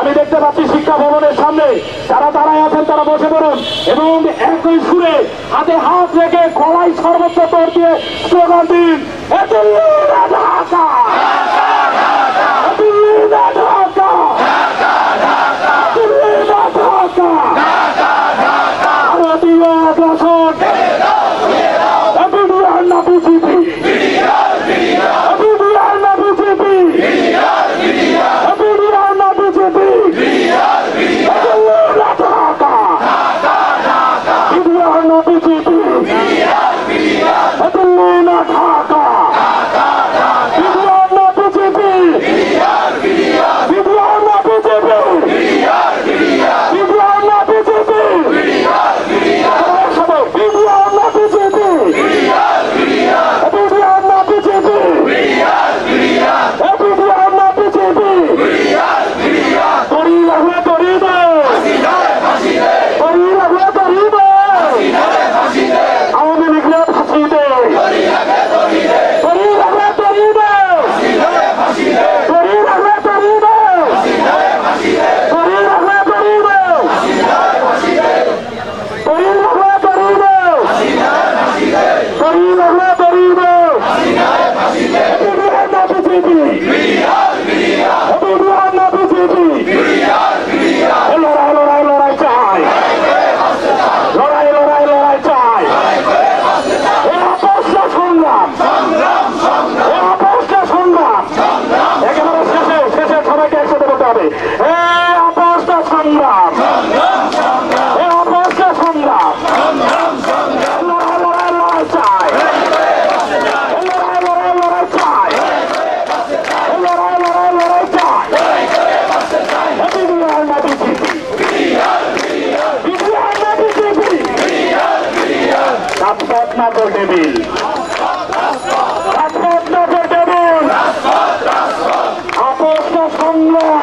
আমি দেখতে পাচ্ছি শিক্ষা ভবনের সামনে যারা দাঁড়ায় আছেন তারা বসে পড়ুন এবং একই সুরে হাতে হাত রেখে গলায় সর্বোচ্চ তোর দিয়ে স্লোগান দিন, দিল্লি না ঢাকা, দিল্লি না ঢাকা, দিল্লি না ঢাকা, ভারতীয় আগ্রাসন, বিডিআর না বিজেপি, বিডিআর না বিজেপি, বিডিআর না বিজেপি, দিল্লি না ঢাকা, বিডিআর না বিজেপি, দিল্লি না ঢাকা, বিডিআর না বিজেপি, বিডিআর না বিজেপি, বিডিআর না বিজেপি, বিডিআর না বিজেপি, বিডিআর না বিজেপি, বিডিআর না বিজেপি, তরি লাগলে তরি দে, তরি লাগলে তরি দে, আওয়ামী লীগলে ফাঁসি দে, তরি লাগলে তরি দে, তরি লাগলে তরি দে, তরি লাগলে তরি দে, তরি লাগলে তরি দে, তরি লাগলে তরি দে, বিডিআর না বিজেপি, বিডিআর না বিজেপি, লড়াই লড়াই লড়াই চাই, লড়াই লড়াই লড়াই চাই, এই অপরাধ সংগ্রাম, এই অপরাধ সংগ্রাম একেবারে শেষে শেষে সবাইকে একসাথে বলতে হবে, এই অপরাধ সংগ্রাম, এই অপরাধ সংগ্রাম, লড়াই লড়াই লড়াই চাই, লড়াই লড়াই লড়াই চাই, লড়াই লড়াই লড়াই চাই, বিডিআর না বিজেপি, বিডিআর না বিজেপি, রাজপথ না ভোট বিল, রাজপথ না ভোট বিল, আপোষ না সংগ্রাম,